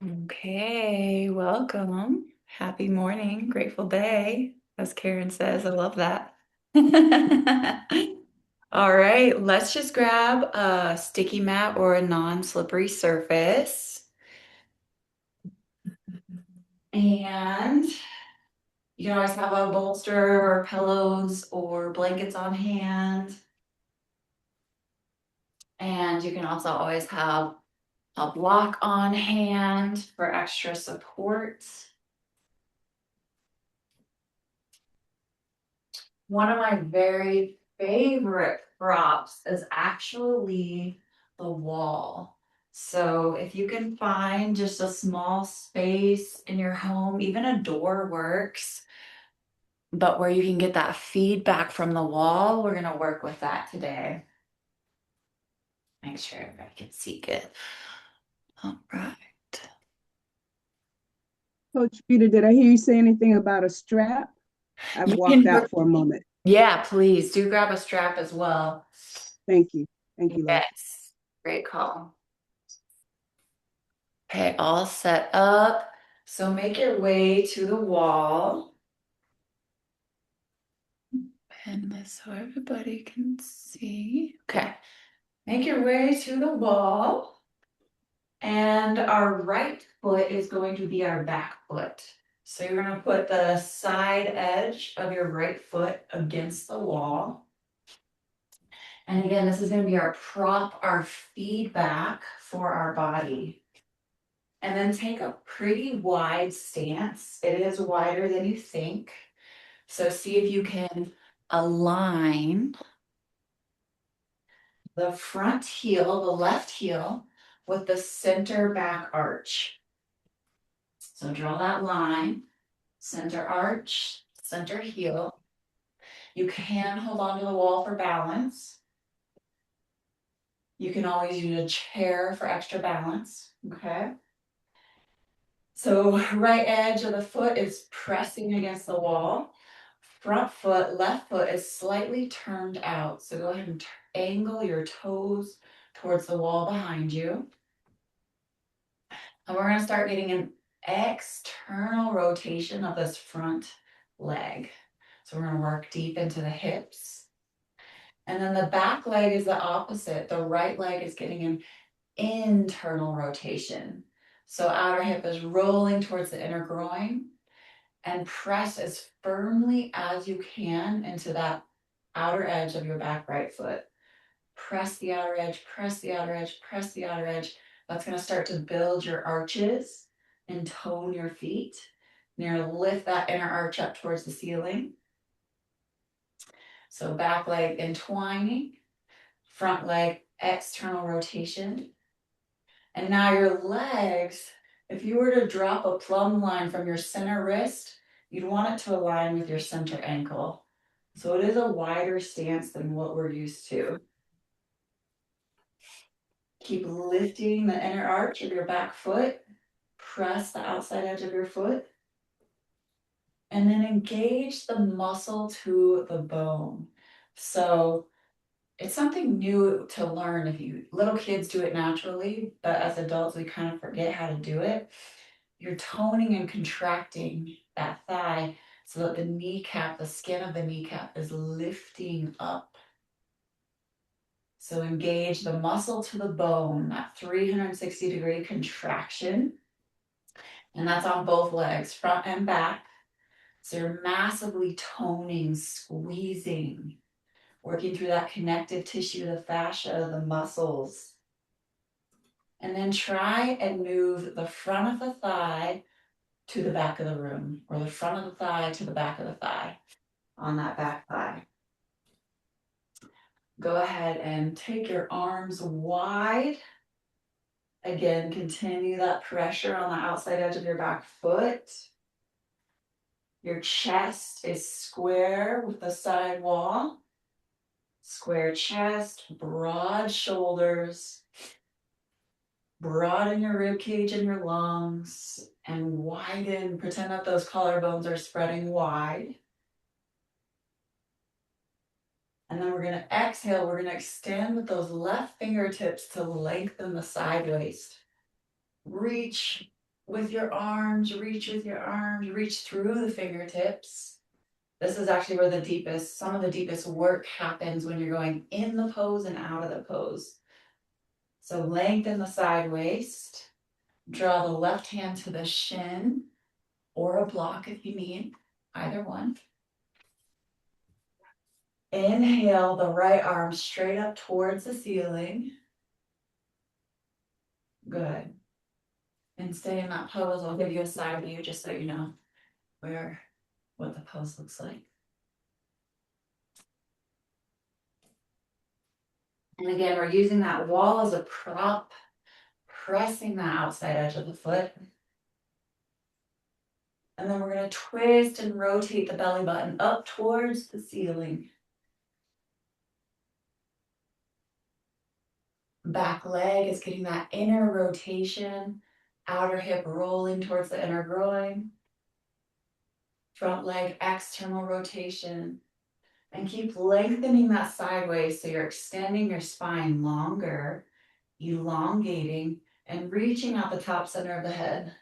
Okay, welcome. Happy morning, grateful day, as Karen says. I love that. All right, let's just grab a sticky mat or a non-slippery surface. And you can always have a bolster or pillows or blankets on hand. And you can also always have a block on hand for extra support. One of my very favorite props is actually the wall. So if you can find just a small space in your home, even a door works, but where you can get that feedback from the wall, we're going to work with that today. Make sure everybody can see good. All right. Coach Peter, did I hear you say anything about a strap? I You walked can, out for a moment. yeah, please do grab a strap as well. Thank you. Thank you, love. Yes, great call. Okay, all set up. So make your way to the wall. Pin this so everybody can see. Okay, make your way to the wall. And our right foot is going to be our back foot. So you're going to put the side edge of your right foot against the wall. And again, this is going to be our prop, our feedback for our body. And then take a pretty wide stance. It is wider than you think. So see if you can align the front heel, the left heel, with the center back arch. So draw that line, center arch, center heel. You can hold on to the wall for balance. You can always use a chair for extra balance, okay? So right edge of the foot is pressing against the wall. Front foot, left foot is slightly turned out. So go ahead and angle your toes towards the wall behind you. And we're going to start getting an external rotation of this front leg. So we're going to work deep into the hips. And then the back leg is the opposite. The right leg is getting an internal rotation. So outer hip is rolling towards the inner groin and press as firmly as you can into that outer edge of your back right foot. Press the outer edge, press the outer edge, press the outer edge. That's going to start to build your arches and tone your feet. And you're going to lift that inner arch up towards the ceiling. So back leg entwining, front leg external rotation. And now your legs, if you were to drop a plumb line from your center wrist, you'd want it to align with your center ankle. So it is a wider stance than what we're used to. Keep lifting the inner arch of your back foot. Press the outside edge of your foot. And then engage the muscle to the bone. So it's something new to learn. If you little kids do it naturally, but as adults we kind of forget how to do it. You're toning and contracting that thigh so that the kneecap, the skin of the kneecap is lifting up. So engage the muscle to the bone, that 360-degree contraction. And that's on both legs, front and back. So you're massively toning, squeezing, working through that connective tissue, the fascia, the muscles. And then try and move the front of the thigh to the back of the room, or the front of the thigh to the back of the thigh on that back thigh. Go ahead and take your arms wide. Again, continue that pressure on the outside edge of your back foot. Your chest is square with the side wall. Square chest, broad shoulders. Broaden your rib cage and your lungs and widen. Pretend that those collarbones are spreading wide. And then we're going to exhale. We're going to extend with those left fingertips to lengthen the side waist. Reach with your arms, reach with your arms, reach through the fingertips. This is actually where some of the deepest work happens when you're going in the pose and out of the pose. So lengthen the side waist, draw the left hand to the shin or a block if you need, either one. Inhale the right arm straight up towards the ceiling. Good. And stay in that pose. I'll give you a side view just so you know what the pose looks like. And again, we're using that wall as a prop, pressing that outside edge of the foot. And then we're going to twist and rotate the belly button up towards the ceiling. Back leg is getting that inner rotation, outer hip rolling towards the inner groin. Front leg external rotation. And keep lengthening that sideways so you're extending your spine longer, elongating, and reaching out the top center of the head.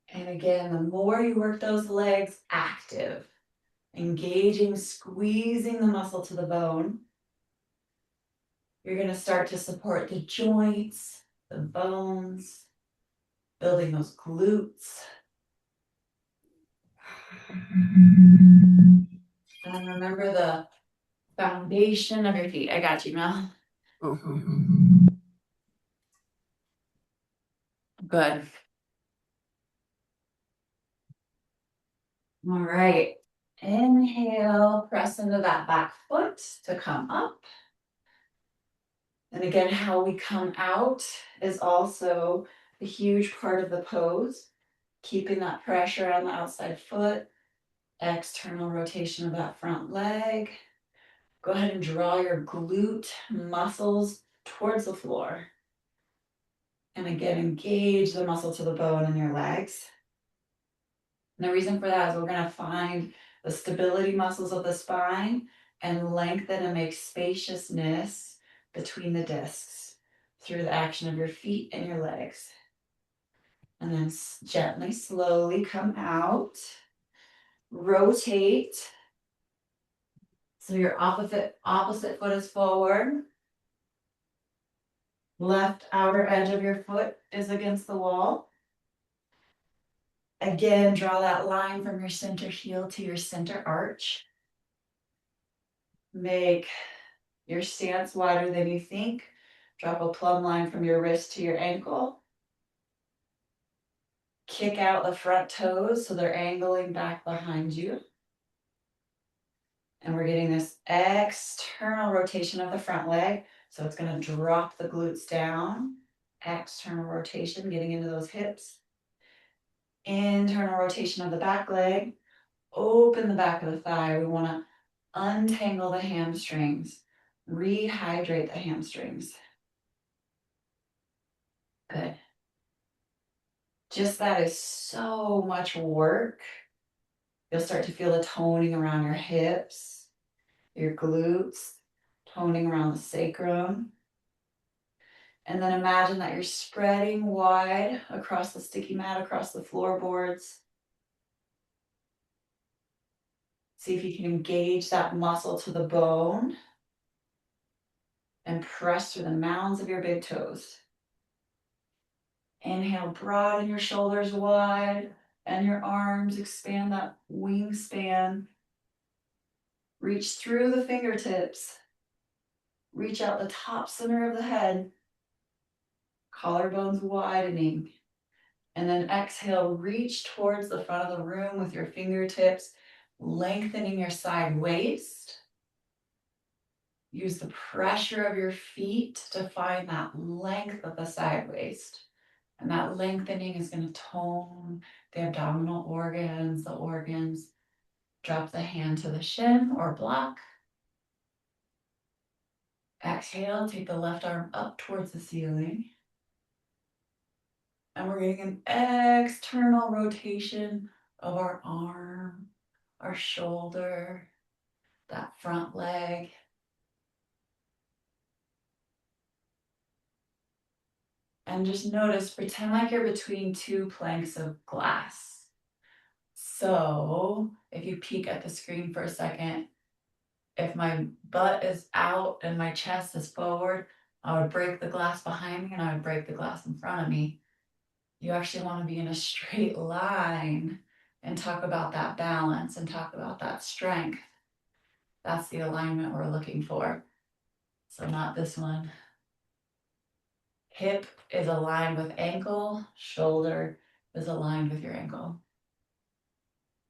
And again, the more you work those legs active, engaging, squeezing the muscle to the bone, you're going to start to support the joints, the bones, building those glutes. And remember the foundation of your feet. I got you, Mel. Good. All right. Inhale, press into that back foot to come up. And again, how we come out is also a huge part of the pose. Keeping that pressure on the outside foot, external rotation of that front leg. Go ahead and draw your glute muscles towards the floor. And again, engage the muscle to the bone in your legs. And the reason for that is we're going to find the stability muscles of the spine and lengthen and make spaciousness between the discs through the action of your feet and your legs. And then gently, slowly come out. Rotate. So your opposite foot is forward. Left outer edge of your foot is against the wall. Again, draw that line from your center heel to your center arch. Make your stance wider than you think. Drop a plumb line from your wrist to your ankle. Kick out the front toes so they're angling back behind you. And we're getting this external rotation of the front leg. So it's going to drop the glutes down. External rotation, getting into those hips. Internal rotation of the back leg. Open the back of the thigh. We want to untangle the hamstrings. Rehydrate the hamstrings. Good. Just that is so much work. You'll start to feel the toning around your hips, your glutes, toning around the sacrum. And then imagine that you're spreading wide across the sticky mat, across the floorboards. See if you can engage that muscle to the bone and press through the mounds of your big toes. Inhale, broaden your shoulders wide and your arms, expand that wingspan. Reach through the fingertips. Reach out the top center of the head. Collarbones widening. And then exhale, reach towards the front of the room with your fingertips, lengthening your side waist. Use the pressure of your feet to find that length of the side waist. And that lengthening is going to tone the abdominal organs, the organs. Drop the hand to the shin or block. Exhale, take the left arm up towards the ceiling. And we're getting an external rotation of our arm, our shoulder, that front leg. And just notice, pretend like you're between two planks of glass. So if you peek at the screen for a second, if my butt is out and my chest is forward, I would break the glass behind me and I would break the glass in front of me. You actually want to be in a straight line and talk about that balance and talk about that strength. That's the alignment we're looking for. So not this one. Hip is aligned with ankle, shoulder is aligned with your ankle.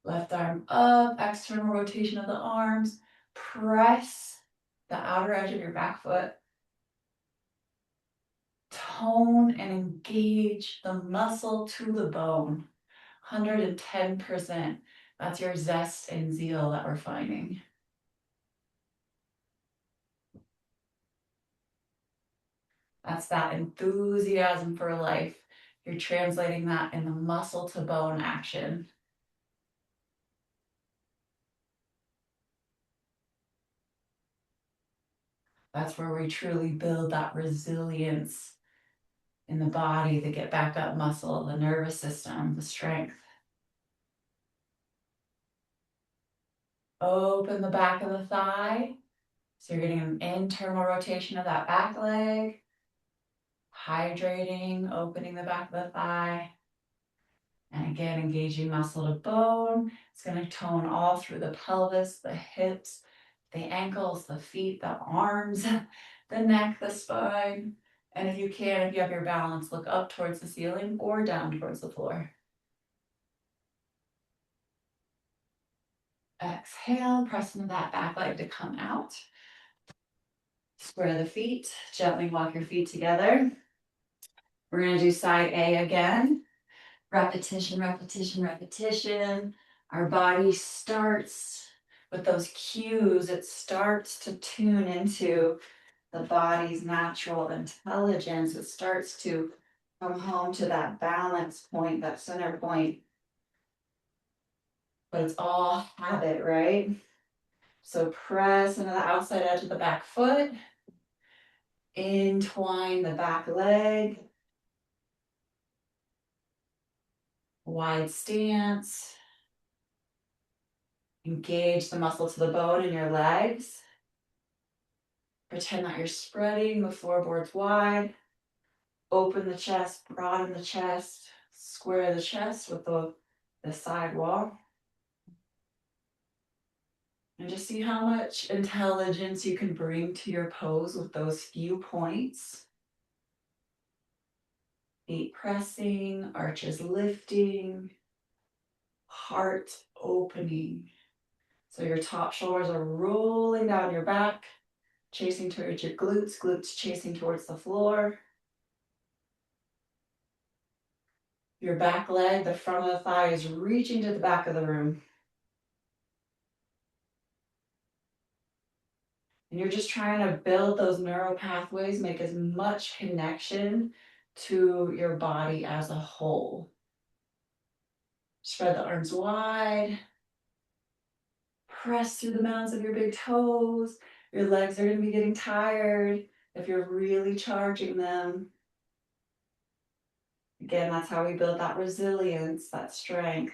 Left arm up, external rotation of the arms. Press the outer edge of your back foot. Tone and engage the muscle to the bone. 110%. That's your zest and zeal that we're finding. That's that enthusiasm for life. You're translating that in the muscle to bone action. That's where we truly build that resilience in the body, to get back up muscle, the nervous system, the strength. Open the back of the thigh. So you're getting an internal rotation of that back leg. Hydrating, opening the back of the thigh. And again, engaging muscle to bone. It's going to tone all through the pelvis, the hips, the ankles, the feet, the arms, the neck, the spine. And if you can, if you have your balance, look up towards the ceiling or down towards the floor. Exhale, press into that back leg to come out. Square the feet, gently walk your feet together. We're going to do side A again. Repetition, repetition, repetition. Our body starts with those cues. It starts to tune into the body's natural intelligence. It starts to come home to that balance point, that center point. But it's all habit, right? So press into the outside edge of the back foot. Entwine the back leg. Wide stance. Engage the muscle to the bone in your legs. Pretend that you're spreading the floorboards wide. Open the chest, broaden the chest, square the chest with the side wall. And just see how much intelligence you can bring to your pose with those few points. Feet pressing, arches lifting, heart opening. So your top shoulders are rolling down your back, chasing towards your glutes, glutes chasing towards the floor. Your back leg, the front of the thigh is reaching to the back of the room. And you're just trying to build those neural pathways, make as much connection to your body as a whole. Spread the arms wide. Press through the mounds of your big toes. Your legs are going to be getting tired if you're really charging them. Again, that's how we build that resilience, that strength,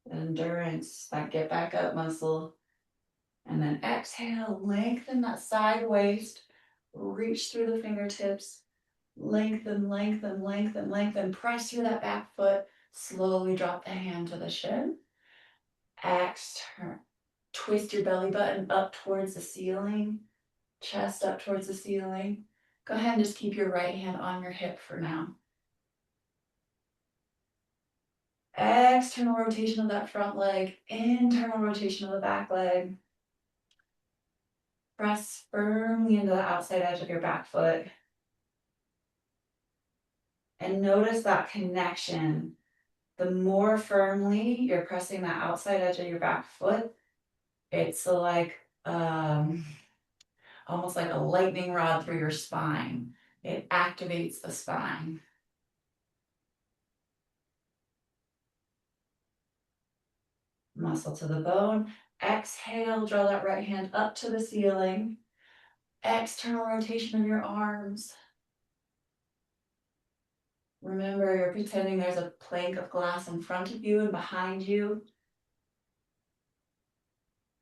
that endurance, that get back up muscle. And then exhale, lengthen that side waist, reach through the fingertips, lengthen, lengthen, lengthen, lengthen, press through that back foot, slowly drop the hand to the shin. Exhale, twist your belly button up towards the ceiling, chest up towards the ceiling. Go ahead and just keep your right hand on your hip for now. External rotation of that front leg, internal rotation of the back leg. Press firmly into the outside edge of your back foot. And notice that connection. The more firmly you're pressing that outside edge of your back foot, it's like almost like a lightning rod through your spine. It activates the spine. Muscle to the bone. Exhale, draw that right hand up to the ceiling. External rotation of your arms. Remember, you're pretending there's a plank of glass in front of you and behind you.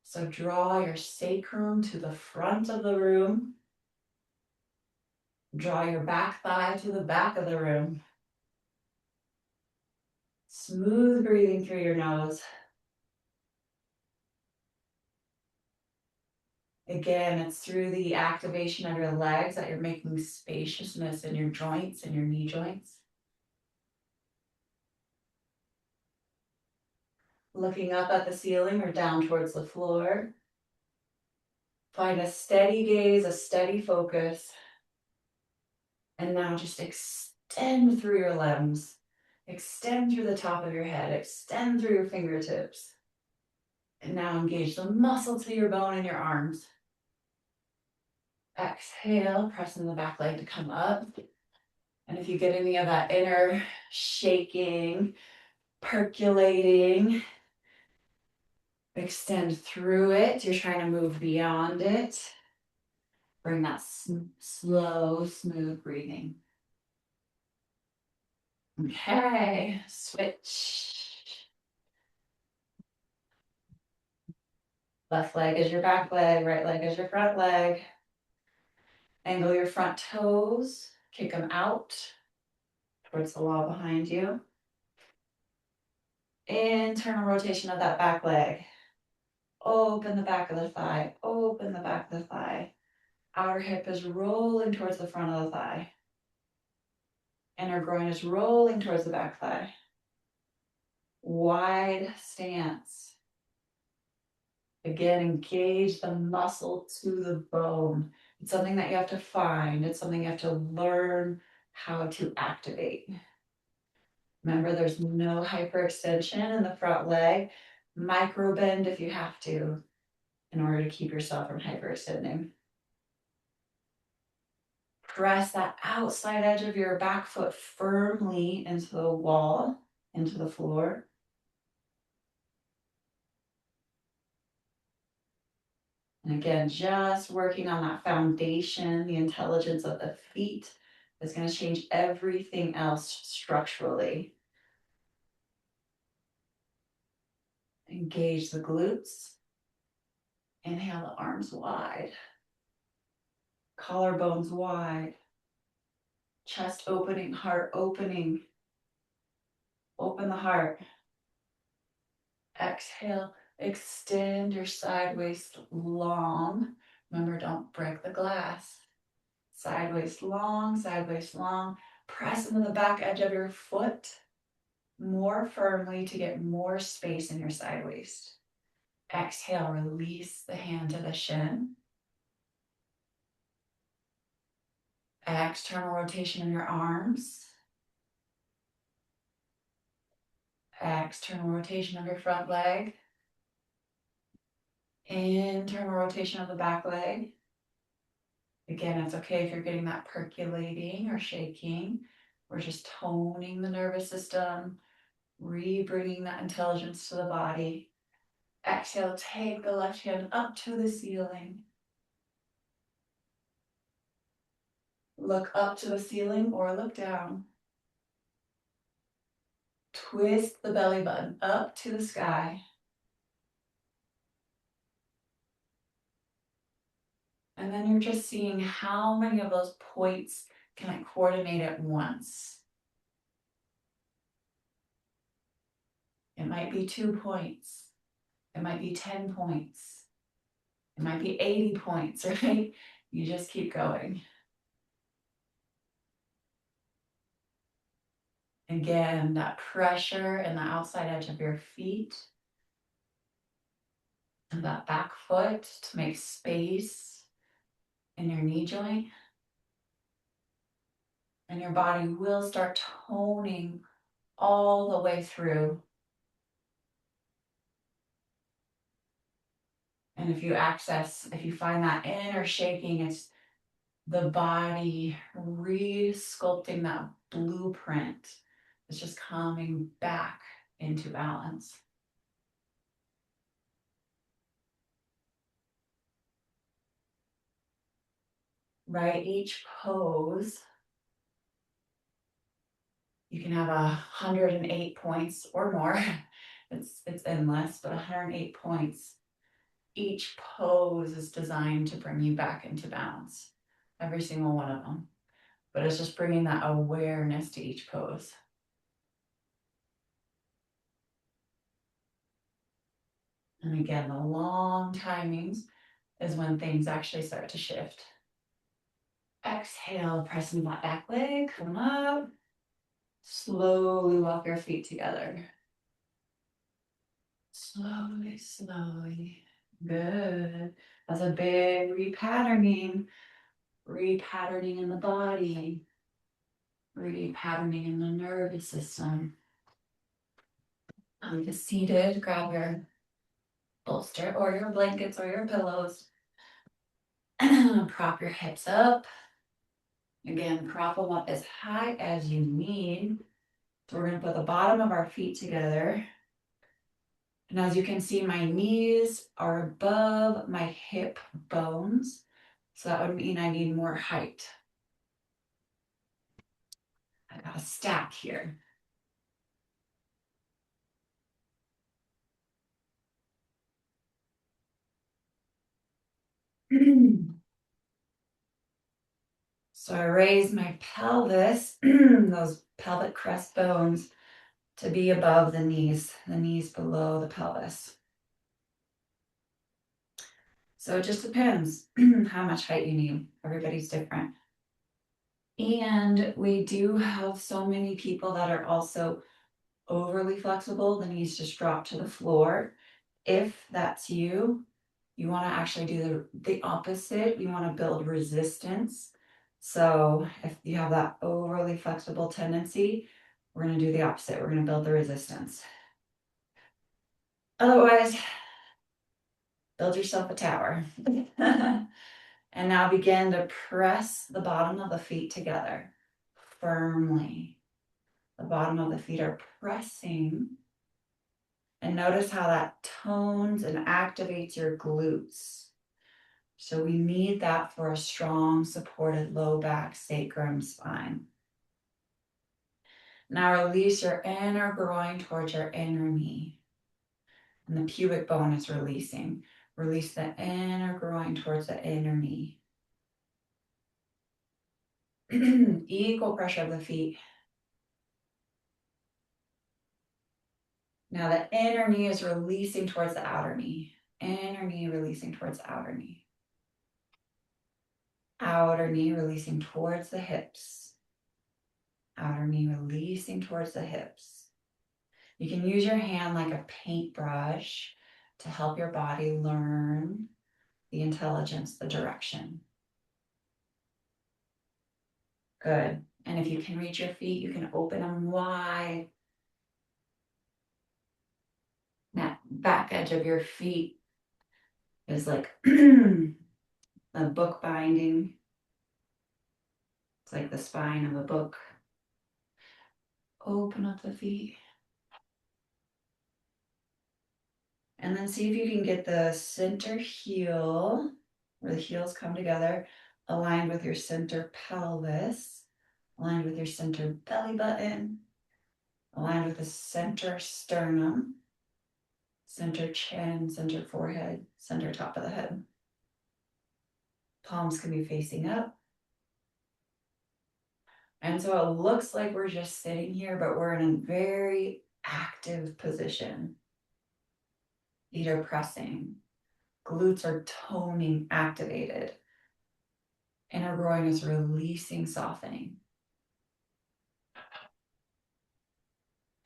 So draw your sacrum to the front of the room. Draw your back thigh to the back of the room. Smooth breathing through your nose. Again, it's through the activation of your legs that you're making spaciousness in your joints and your knee joints. Looking up at the ceiling or down towards the floor. Find a steady gaze, a steady focus. And now just extend through your limbs. Extend through the top of your head. Extend through your fingertips. And now engage the muscle to your bone in your arms. Exhale, pressing the back leg to come up. And if you get any of that inner shaking, percolating, extend through it. You're trying to move beyond it. Bring that slow, smooth breathing. Okay, switch. Left leg is your back leg, right leg is your front leg. Angle your front toes, kick them out towards the wall behind you. Internal rotation of that back leg. Open the back of the thigh, open the back of the thigh. Outer hip is rolling towards the front of the thigh. Inner groin is rolling towards the back thigh. Wide stance. Again, engage the muscle to the bone. It's something that you have to find. It's something you have to learn how to activate. Remember, there's no hyperextension in the front leg. Micro bend if you have to in order to keep yourself from hyperextending. Press that outside edge of your back foot firmly into the wall, into the floor. And again, just working on that foundation, the intelligence of the feet is going to change everything else structurally. Engage the glutes. Inhale the arms wide. Collarbones wide. Chest opening, heart opening. Open the heart. Exhale, extend your side waist long. Remember, don't break the glass. Side waist long, side waist long. Press into the back edge of your foot more firmly to get more space in your side waist. Exhale, release the hand to the shin. External rotation of your arms. External rotation of your front leg. Internal rotation of the back leg. Again, it's okay if you're getting that percolating or shaking. We're just toning the nervous system, re-bringing that intelligence to the body. Exhale, take the left hand up to the ceiling. Look up to the ceiling or look down. Twist the belly button up to the sky. And then you're just seeing how many of those points can I coordinate at once. It might be 2 points. It might be 10 points. It might be 80 points, right? You just keep going. Again, that pressure in the outside edge of your feet and that back foot to make space in your knee joint. And your body will start toning all the way through. And if you find that inner shaking, it's the body re-sculpting that blueprint. It's just coming back into balance. Right? Each pose You can have 108 points or more. It's endless, but 108 points. Each pose is designed to bring you back into balance. Every single one of them. But it's just bringing that awareness to each pose. And again, the long timings is when things actually start to shift. Exhale, pressing that back leg, come up. Slowly walk your feet together. Slowly, slowly. Good. That's a big repatterning. Repatterning in the body. Repatterning in the nervous system. Just seated, grab your bolster or your blankets or your pillows. Prop your hips up. Again, prop them up as high as you need. So we're going to put the bottom of our feet together. And as you can see, my knees are above my hip bones. So that would mean I need more height. I got a stack here. So I raise my pelvis, those pelvic crest bones, to be above the knees below the pelvis. So it just depends how much height you need. Everybody's different. And we do have so many people that are also overly flexible, the knees just drop to the floor. If that's you, you want to actually do the opposite. You want to build resistance. So if you have that overly flexible tendency, we're going to do the opposite. We're going to build the resistance. Otherwise, build yourself a tower. And now begin to press the bottom of the feet together firmly. The bottom of the feet are pressing. And notice how that tones and activates your glutes. So we need that for a strong, supported low back, sacrum, spine. Now release your inner groin towards your inner knee. And the pubic bone is releasing. Release the inner groin towards the inner knee. Equal pressure of the feet. Now the inner knee is releasing towards the outer knee. Inner knee releasing towards the outer knee. Outer knee releasing towards the hips. Outer knee releasing towards the hips. You can use your hand like a paintbrush to help your body learn the intelligence, the direction. Good. And if you can reach your feet, you can open them wide. That back edge of your feet is like a book binding. It's like the spine of a book. Open up the feet. And then see if you can get the center heel, where the heels come together, aligned with your center pelvis, aligned with your center belly button, aligned with the center sternum, center chin, center forehead, center top of the head. Palms can be facing up. And so it looks like we're just sitting here, but we're in a very active position. Feet are pressing. Glutes are toning, activated. Inner groin is releasing, softening.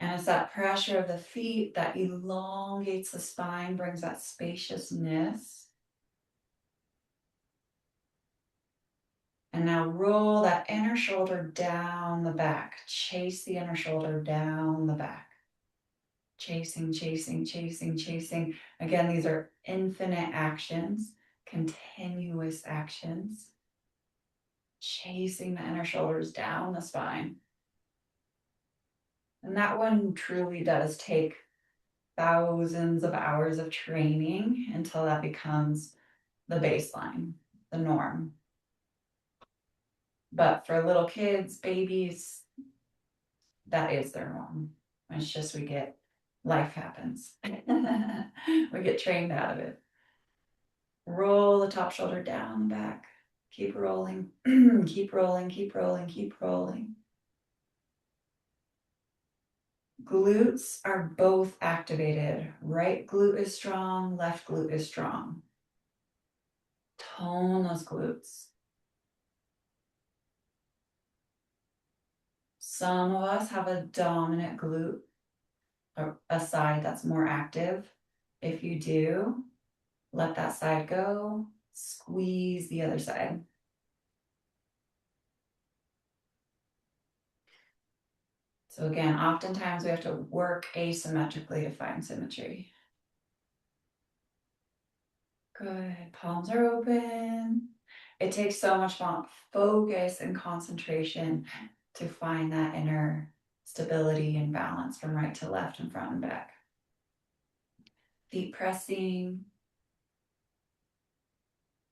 And it's that pressure of the feet that elongates the spine, brings that spaciousness. And now roll that inner shoulder down the back. Chase the inner shoulder down the back. Chasing, chasing, chasing, chasing. Again, these are infinite actions, continuous actions. Chasing the inner shoulders down the spine. And that one truly does take thousands of hours of training until that becomes the baseline, the norm. But for little kids, babies, that is their norm. It's just life happens. We get trained out of it. Roll the top shoulder down, back. Keep rolling, keep rolling, keep rolling, keep rolling. Glutes are both activated. Right glute is strong, left glute is strong. Tone those glutes. Some of us have a dominant glute, a side that's more active. If you do, let that side go, squeeze the other side. So again, oftentimes we have to work asymmetrically to find symmetry. Good, palms are open. It takes so much focus and concentration to find that inner stability and balance from right to left and front and back. Feet pressing,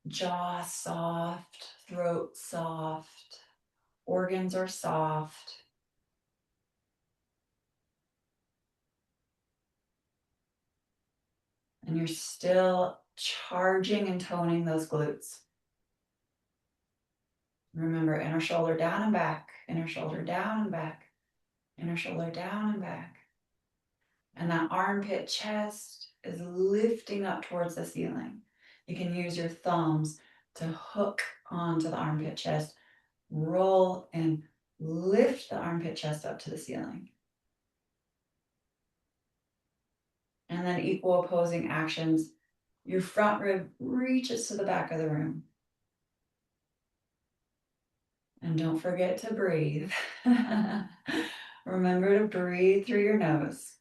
jaw soft, throat soft, organs are soft. And you're still charging and toning those glutes. Remember, inner shoulder down and back, inner shoulder down and back, inner shoulder down and back. And that armpit chest is lifting up towards the ceiling. You can use your thumbs to hook onto the armpit chest, roll and lift the armpit chest up to the ceiling. And then equal opposing actions. Your front rib reaches to the back of the room. And don't forget to breathe. Remember to breathe through your nose.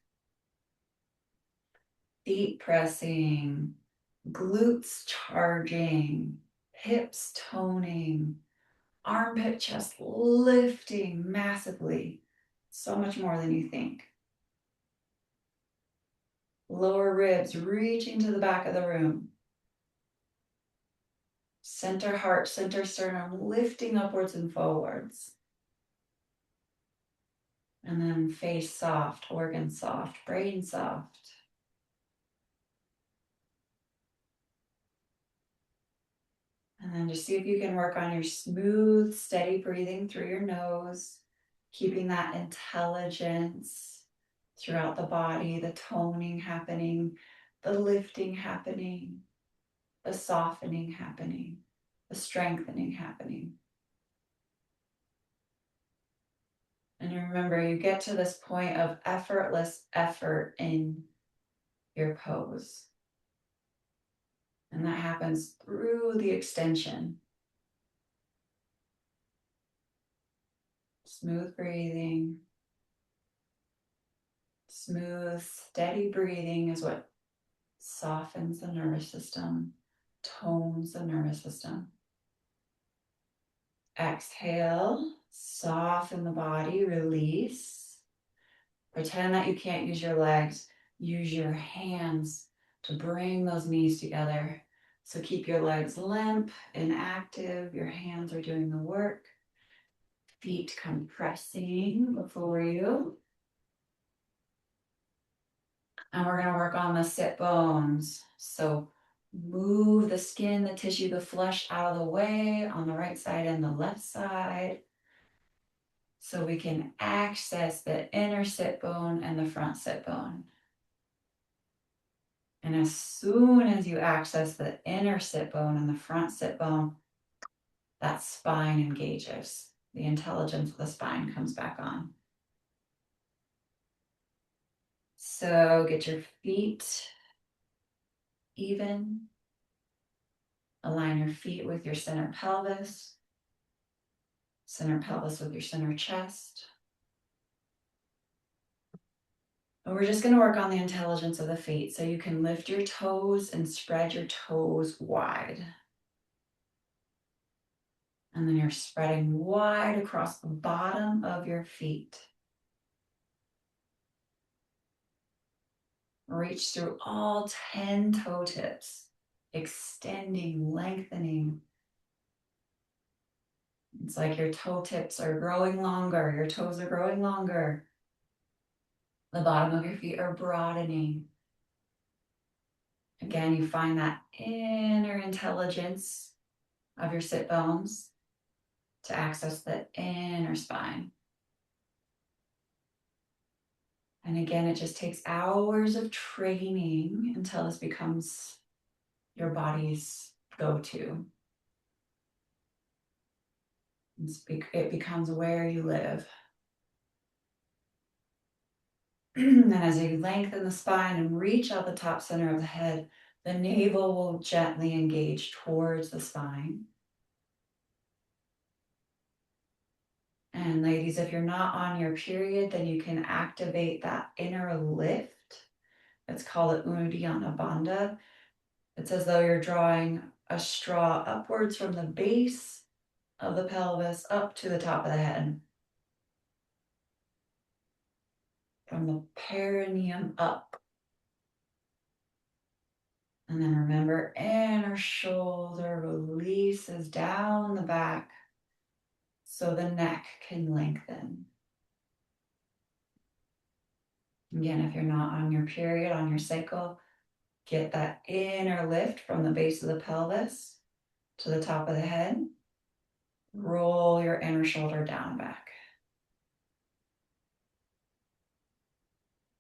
Feet pressing, glutes charging, hips toning, armpit chest lifting massively, so much more than you think. Lower ribs reaching to the back of the room. Center heart, center sternum lifting upwards and forwards. And then face soft, organ soft, brain soft. And then just see if you can work on your smooth, steady breathing through your nose, keeping that intelligence throughout the body, the toning happening, the lifting happening, the softening happening, the strengthening happening. And you remember, you get to this point of effortless effort in your pose. And that happens through the extension. Smooth breathing. Smooth, steady breathing is what softens the nervous system, tones the nervous system. Exhale, soften the body, release. Pretend that you can't use your legs. Use your hands to bring those knees together. So keep your legs limp and active. Your hands are doing the work. Feet compressing before you. And we're going to work on the sit bones. So move the skin, the tissue, the flesh out of the way on the right side and the left side. So we can access the inner sit bone and the front sit bone. And as soon as you access the inner sit bone and the front sit bone, that spine engages. The intelligence of the spine comes back on. So get your feet even. Align your feet with your center pelvis with your center chest. And we're just going to work on the intelligence of the feet. So you can lift your toes and spread your toes wide. And then you're spreading wide across the bottom of your feet. Reach through all 10 toe tips, extending, lengthening It's like your toe tips are growing longer, your toes are growing longer. The bottom of your feet are broadening. Again, you find that inner intelligence of your sit bones to access the inner spine. And again, it just takes hours of training until this becomes your body's go-to. It becomes where you live. And as you lengthen the spine and reach out the top center of the head, the navel will gently engage towards the spine. And ladies, if you're not on your period, then you can activate that inner lift. It's called the Uddiyana Bandha. It's as though you're drawing a straw upwards from the base of the pelvis up to the top of the head. From the perineum up. And then remember, inner shoulder releases down the back so the neck can lengthen. Again, if you're not on your period, on your cycle, get that inner lift from the base of the pelvis to the top of the head. Roll your inner shoulder down and back.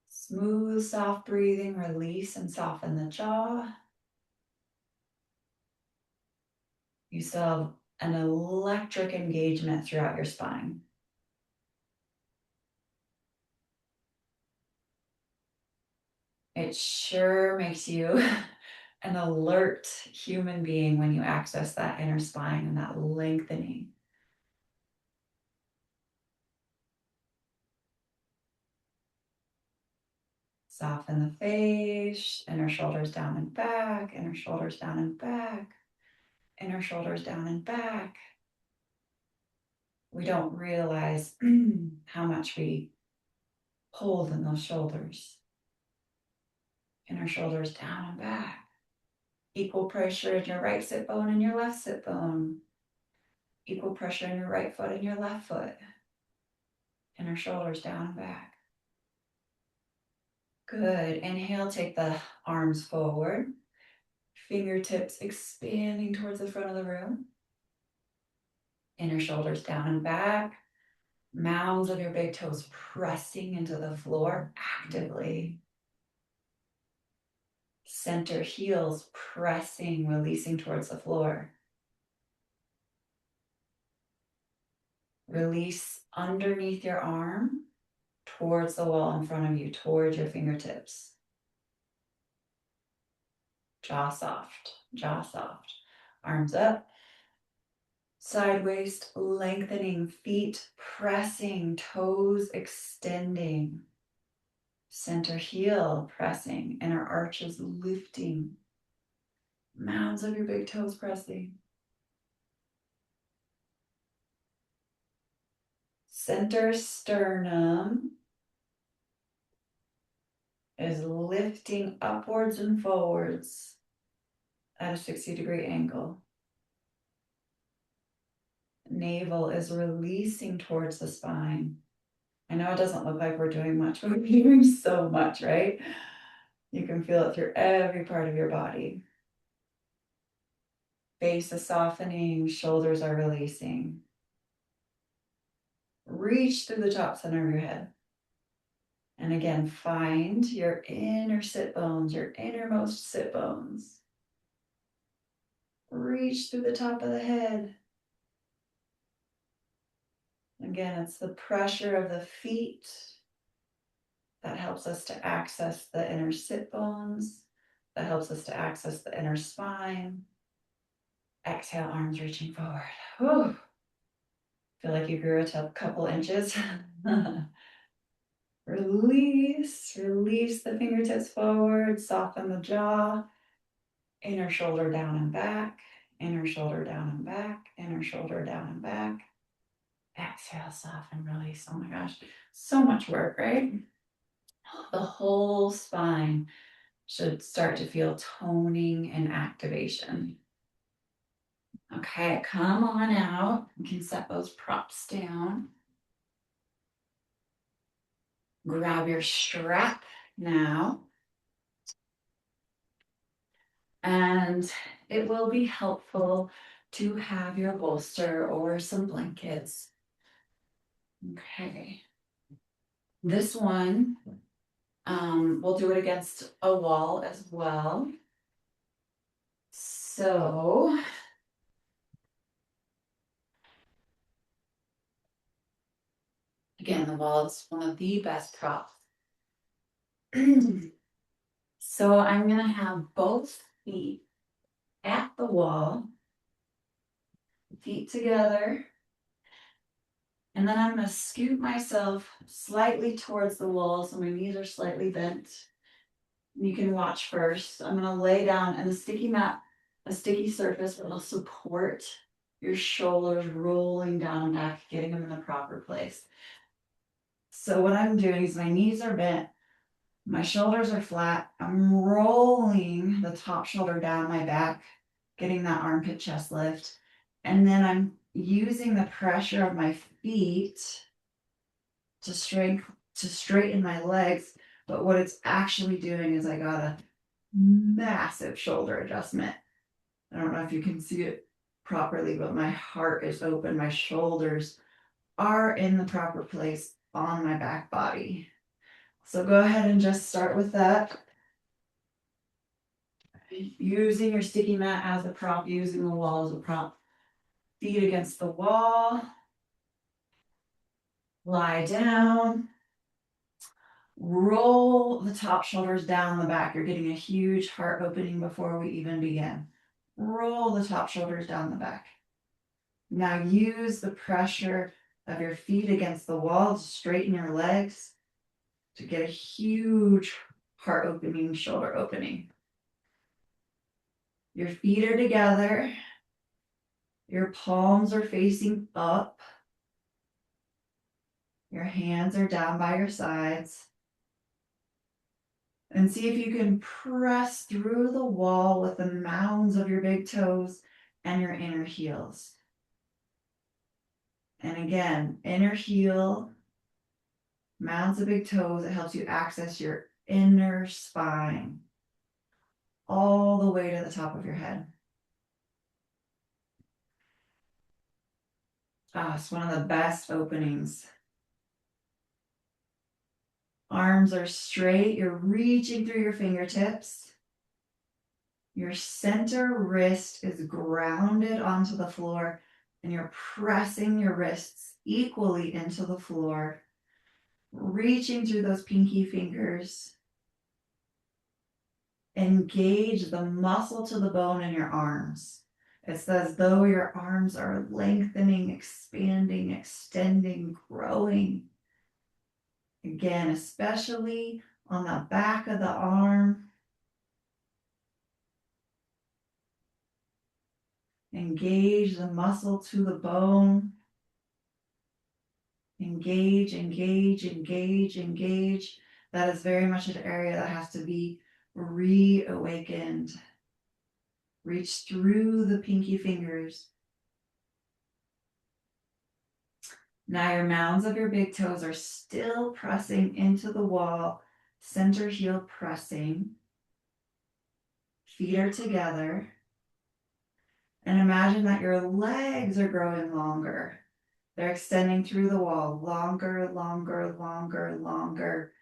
Smooth, soft breathing, release and soften the jaw. You still have an electric engagement throughout your spine. It sure makes you an alert human being when you access that inner spine and that lengthening. Soften the face, inner shoulders down and back, inner shoulders down and back, inner shoulders down and back. We don't realize how much we hold in those shoulders. Inner shoulders down and back. Equal pressure in your right sit bone and your left sit bone. Equal pressure in your right foot and your left foot. Inner shoulders down and back. Good. Inhale, take the arms forward. Fingertips expanding towards the front of the room. Inner shoulders down and back. Mounds of your big toes pressing into the floor actively. Center heels pressing, releasing towards the floor. Release underneath your arm towards the wall in front of you, towards your fingertips. Jaw soft, jaw soft. Arms up. Side waist lengthening, feet pressing, toes extending. Center heel pressing, inner arches lifting. Mounds of your big toes pressing. Center sternum is lifting upwards and forwards at a 60-degree angle. Navel is releasing towards the spine. I know it doesn't look like we're doing much, but we're doing so much, right? You can feel it through every part of your body. Face is softening, shoulders are releasing. Reach through the top center of your head. And again, find your inner sit bones, your innermost sit bones. Reach through the top of the head. Again, it's the pressure of the feet that helps us to access the inner sit bones, that helps us to access the inner spine. Exhale, arms reaching forward. Whew. Feel like you grew a couple inches. Release the fingertips forward, soften the jaw. Inner shoulder down and back, inner shoulder down and back, inner shoulder down and back. Exhale, soften, release. Oh my gosh, so much work, right? The whole spine should start to feel toning and activation. Okay, come on out. You can set those props down. Grab your strap now. And it will be helpful to have your bolster or some blankets. Okay. This one, we'll do it against a wall as well. So, again, the wall is one of the best props. So I'm gonna have both feet at the wall, feet together, and then I'm gonna scoot myself slightly towards the wall so my knees are slightly bent. You can watch first. I'm gonna lay down and the sticky mat, a sticky surface will support your shoulders rolling down and back, getting them in the proper place. So what I'm doing is my knees are bent, my shoulders are flat. I'm rolling the top shoulder down my back, getting that armpit chest lift. And then I'm using the pressure of my feet to straighten my legs. But what it's actually doing is I got a massive shoulder adjustment. I don't know if you can see it properly, but my heart is open. My shoulders are in the proper place on my back body. So go ahead and just start with that. Using your sticky mat as a prop, using the wall as a prop. Feet against the wall. Lie down. Roll the top shoulders down the back. You're getting a huge heart opening before we even begin. Roll the top shoulders down the back. Now use the pressure of your feet against the wall to straighten your legs to get a huge heart opening, shoulder opening. Your feet are together. Your palms are facing up. Your hands are down by your sides. And see if you can press through the wall with the mounds of your big toes and your inner heels. And again, inner heel, mounds of big toes, it helps you access your inner spine all the way to the top of your head. It's one of the best openings. Arms are straight. You're reaching through your fingertips. Your center wrist is grounded onto the floor, and you're pressing your wrists equally into the floor, reaching through those pinky fingers. Engage the muscle to the bone in your arms. It's as though your arms are lengthening, expanding, extending, growing. Again, especially on the back of the arm. Engage the muscle to the bone. Engage, engage, engage, engage. That is very much an area that has to be reawakened. Reach through the pinky fingers. Now your mounds of your big toes are still pressing into the wall, center heel pressing. Feet are together. And imagine that your legs are growing longer. They're extending through the wall, longer, longer, longer, longer.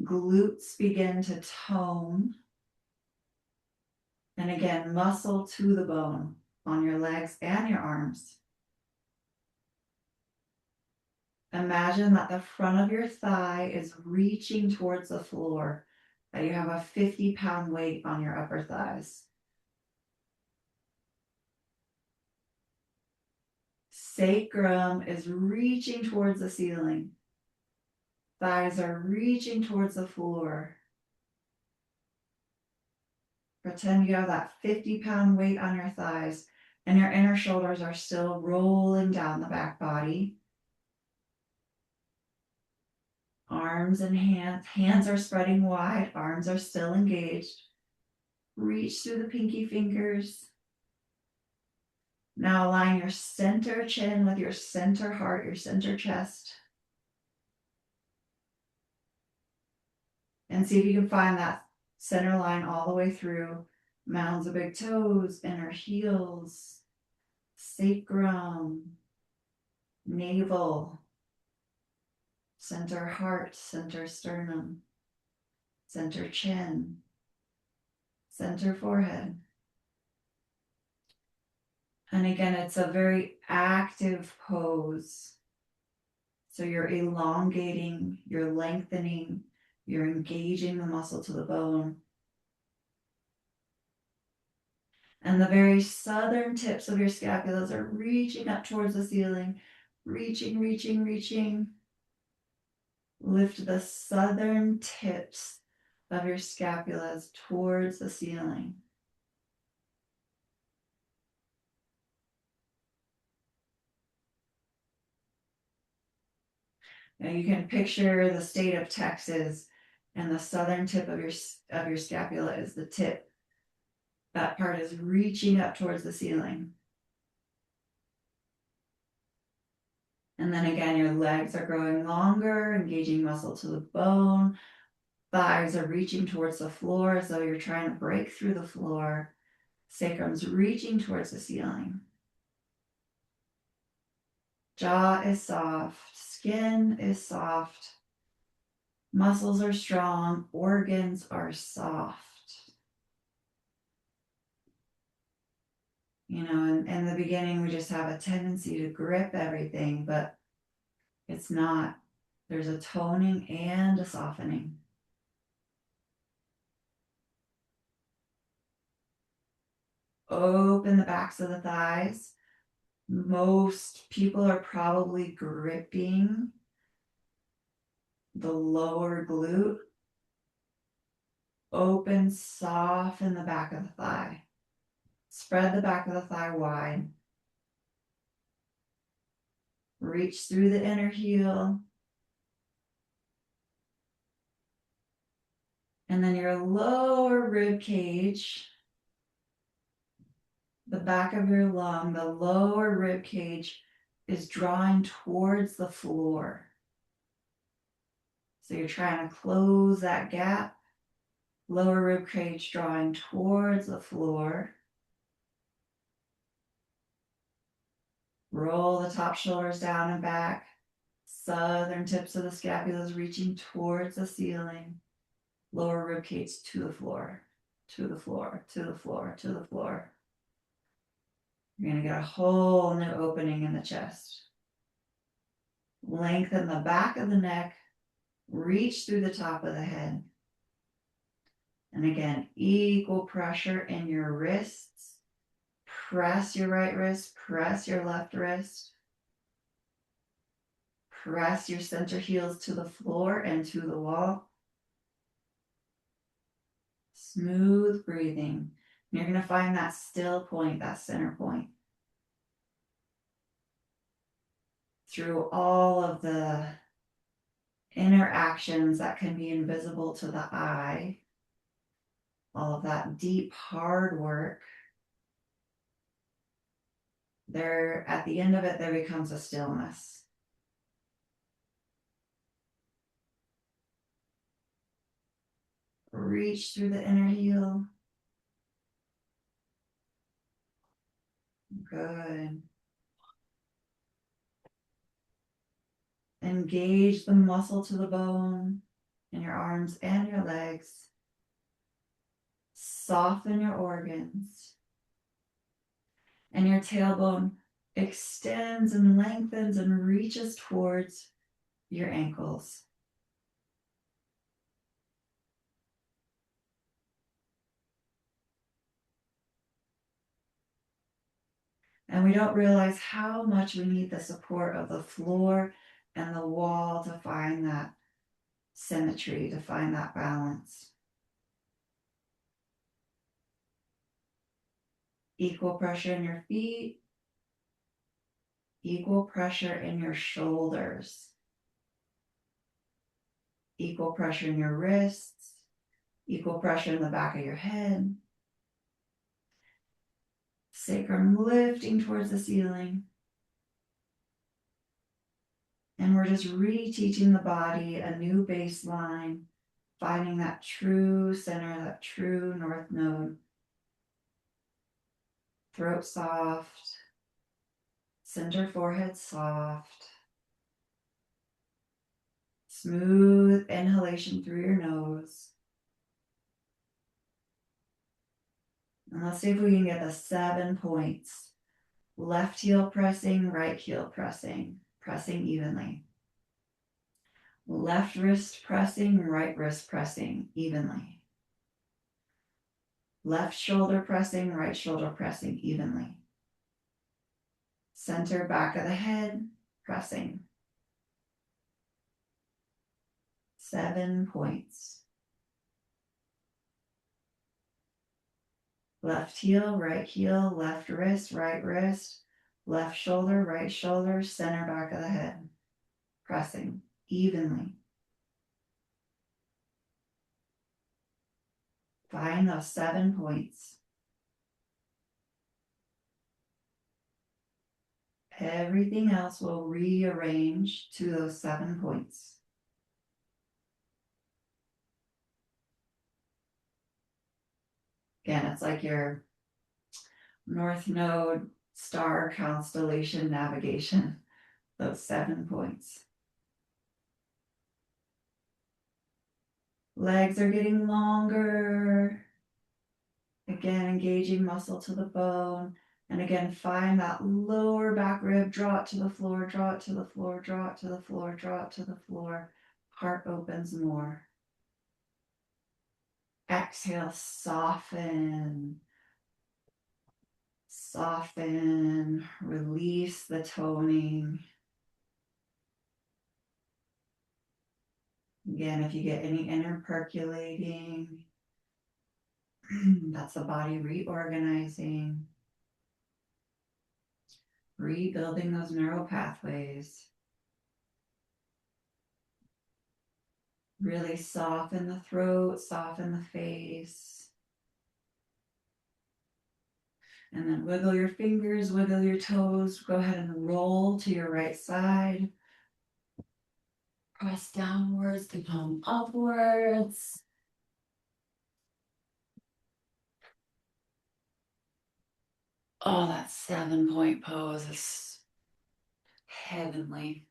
Glutes begin to tone. And again, muscle to the bone on your legs and your arms. Imagine that the front of your thigh is reaching towards the floor, that you have a 50-pound weight on your upper thighs. Sacrum is reaching towards the ceiling. Thighs are reaching towards the floor. Pretend you have that 50-pound weight on your thighs and your inner shoulders are still rolling down the back body. Arms and hands. Hands are spreading wide. Arms are still engaged. Reach through the pinky fingers. Now align your center chin with your center heart, your center chest. And see if you can find that center line all the way through. Mounds of big toes, inner heels, sacrum, navel, center heart, center sternum, center chin, center forehead. And again, it's a very active pose. So you're elongating, you're lengthening, you're engaging the muscle to the bone. And the very southern tips of your scapulas are reaching up towards the ceiling, reaching, reaching, reaching. Lift the southern tips of your scapulas towards the ceiling. Now you can picture the state of Texas, and the southern tip of your scapula is the tip. That part is reaching up towards the ceiling. And then again, your legs are growing longer, engaging muscle to the bone. Thighs are reaching towards the floor as though you're trying to break through the floor. Sacrum's reaching towards the ceiling. Jaw is soft, skin is soft, muscles are strong, organs are soft. You know, in the beginning, we just have a tendency to grip everything, but it's not. There's a toning and a softening. Open the backs of the thighs. Most people are probably gripping the lower glute. Open, soften the back of the thigh. Spread the back of the thigh wide. Reach through the inner heel. And then your lower rib cage, the back of your lung, the lower rib cage is drawing towards the floor. So you're trying to close that gap. Lower rib cage drawing towards the floor. Roll the top shoulders down and back. Southern tips of the scapulas reaching towards the ceiling. Lower rib cage to the floor, to the floor, to the floor, to the floor. You're going to get a whole new opening in the chest. Lengthen the back of the neck. Reach through the top of the head. And again, equal pressure in your wrists. Press your right wrist, press your left wrist. Press your center heels to the floor and to the wall. Smooth breathing. You're going to find that still point, that center point. Through all of the interactions that can be invisible to the eye, all of that deep, hard work, there, at the end of it, there becomes a stillness. Reach through the inner heel. Good. Engage the muscle to the bone in your arms and your legs. Soften your organs. And your tailbone extends and lengthens and reaches towards your ankles. And we don't realize how much we need the support of the floor and the wall to find that symmetry, to find that balance. Equal pressure in your feet, equal pressure in your shoulders, equal pressure in your wrists, equal pressure in the back of your head. Sacrum lifting towards the ceiling. And we're just reteaching the body a new baseline, finding that true center, that true north node. Throat soft, center forehead soft. Smooth inhalation through your nose. And let's see if we can get the 7 points. Left heel pressing, right heel pressing, pressing evenly. Left wrist pressing, right wrist pressing evenly. Left shoulder pressing, right shoulder pressing evenly. Center back of the head pressing. 7 points. Left heel, left wrist, right wrist, left shoulder, right shoulder, center back of the head. Pressing evenly. Find those 7 points. Everything else will rearrange to those 7 points. Again, it's like your North Node star constellation navigation, those 7 points. Legs are getting longer. Again, engaging muscle to the bone. And again, find that lower back rib, draw it to the floor, draw it to the floor, draw it to the floor, draw it to the floor. Heart opens more. Exhale, soften. Soften, release the toning. Again, if you get any inner percolating, that's the body reorganizing, rebuilding those neural pathways. Really soften the throat, soften the face. And then wiggle your fingers, wiggle your toes. Go ahead and roll to your right side. Press downwards to come upwards. Oh, that 7-point pose is heavenly.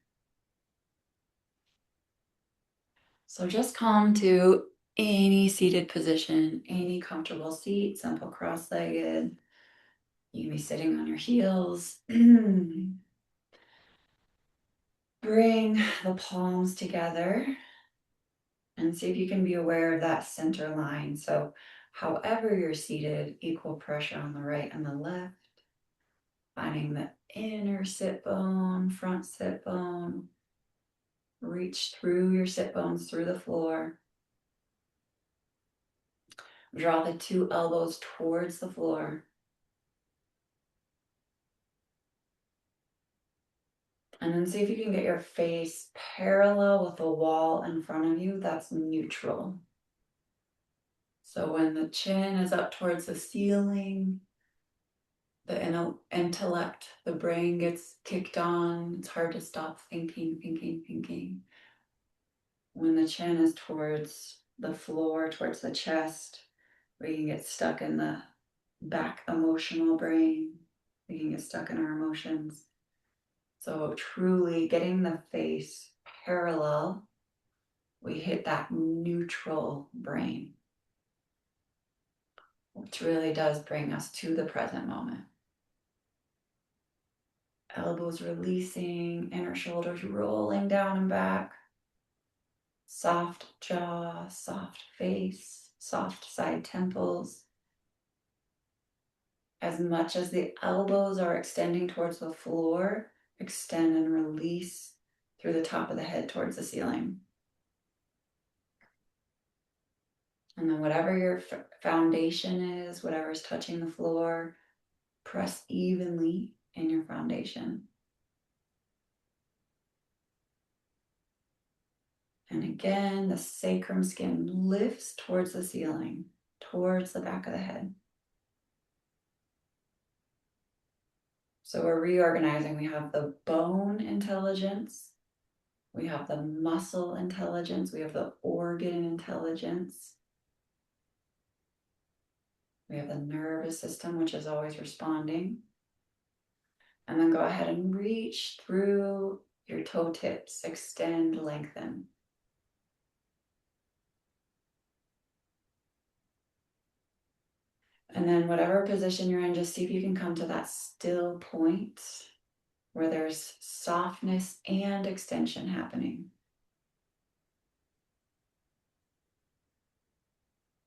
So just come to any seated position, any comfortable seat, simple cross-legged. You can be sitting on your heels. Bring the palms together and see if you can be aware of that center line. So however you're seated, equal pressure on the right and the left. Finding the inner sit bone, front sit bone. Reach through your sit bones through the floor. Draw the 2 elbows towards the floor. And then see if you can get your face parallel with the wall in front of you. That's neutral. So when the chin is up towards the ceiling, the intellect, the brain gets kicked on. It's hard to stop thinking. When the chin is towards the floor, towards the chest, we can get stuck in the back emotional brain. We can get stuck in our emotions. So truly getting the face parallel, we hit that neutral brain, which really does bring us to the present moment. Elbows releasing, inner shoulders rolling down and back. Soft jaw, soft face, soft side temples. As much as the elbows are extending towards the floor, extend and release through the top of the head towards the ceiling. And then whatever your foundation is, whatever is touching the floor, press evenly in your foundation. And again, the sacrum skin lifts towards the ceiling, towards the back of the head. So we're reorganizing. We have the bone intelligence, we have the muscle intelligence, we have the organ intelligence, we have the nervous system, which is always responding. And then go ahead and reach through your toe tips, extend, lengthen. And then whatever position you're in, just see if you can come to that still point where there's softness and extension happening.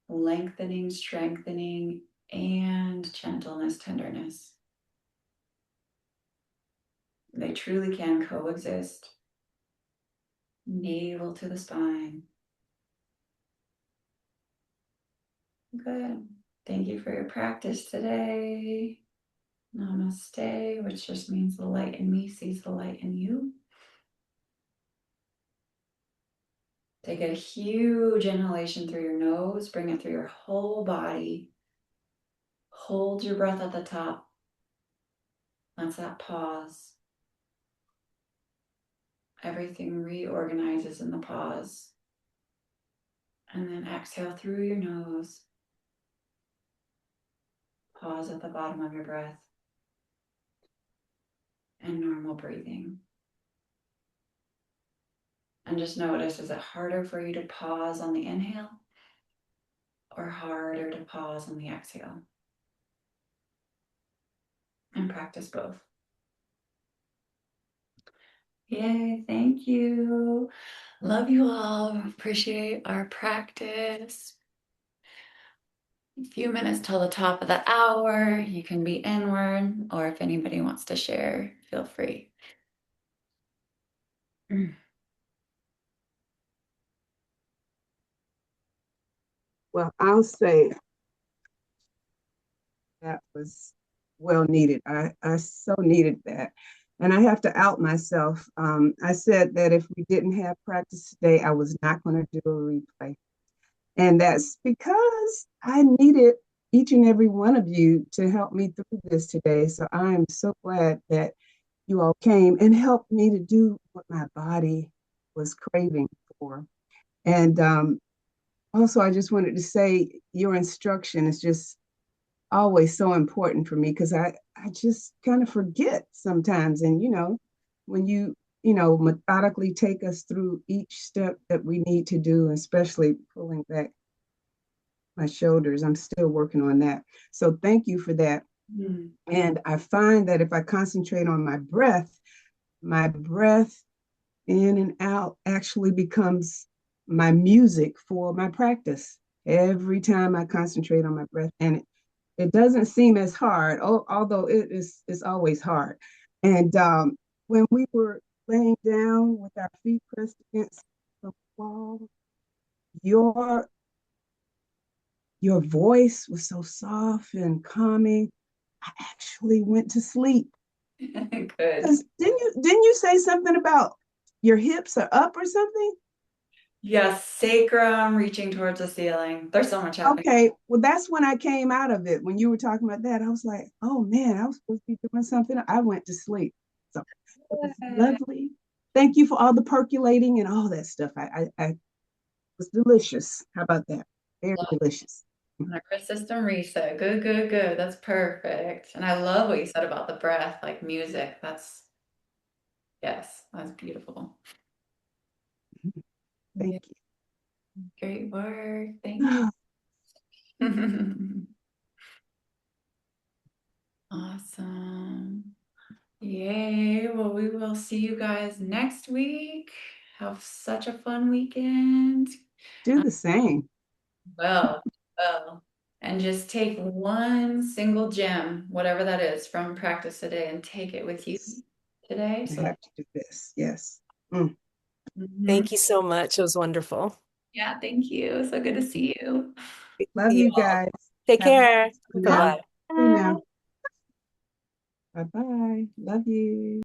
Lengthening, strengthening, and gentleness, tenderness. They truly can coexist. Navel to the spine. Good. Thank you for your practice today. Namaste, which just means the light in me sees the light in you. Take a huge inhalation through your nose, bring it through your whole body. Hold your breath at the top. That's that pause. Everything reorganizes in the pause. And then exhale through your nose. Pause at the bottom of your breath. And normal breathing. And just notice, is it harder for you to pause on the inhale or harder to pause on the exhale? And practice both. Yay, thank you. Love you all. Appreciate our practice. A few minutes till the top of the hour. You can be inward, or if anybody wants to share, feel free. Well, I'll say that was well needed. I so needed that. And I have to out myself. I said that if we didn't have practice today, I was not going to do a replay. And that's because I needed each and every one of you to help me through this today. So I am so glad that you all came and helped me to do what my body was craving for. And also, I just wanted to say your instruction is just always so important for me because I just kind of forget sometimes. And, when you methodically take us through each step that we need to do, especially pulling back my shoulders, I'm still working on that. So thank you for that. Mm. And I find that if I concentrate on my breath in and out actually becomes my music for my practice. Every time I concentrate on my breath, and it doesn't seem as hard, although it's always hard. And when we were laying down with our feet pressed against the wall, your your voice was so soft and calming. I actually went to sleep. Good. Because didn't you say something about your hips are up or something? Yes, sacrum reaching towards the ceiling. There's so much happening. Okay, well, that's when I came out of it. When you were talking about that, I was like, oh man, I was supposed to be doing something. I went to sleep. So it was lovely. Thank you for all the percolating and all that stuff. I was delicious. How about that? Very delicious. Nervous system reset. Good, good, good. That's perfect. And I love what you said about the breath, like music. Yes, that's beautiful. Thank you. Great work. Thank you. Awesome. Yay. Well, we will see you guys next week. Have such a fun weekend. Do the same. Well, well. And just take one single gem, whatever that is, from practice today and take it with you today. I So, have to do this. Yes. Mm. mhm. Thank you so much. It was wonderful. Yeah, thank you. So good to see you. Love See you you all. guys. Take Have a care. good Bye now. bye. Now. Bye bye. Love you.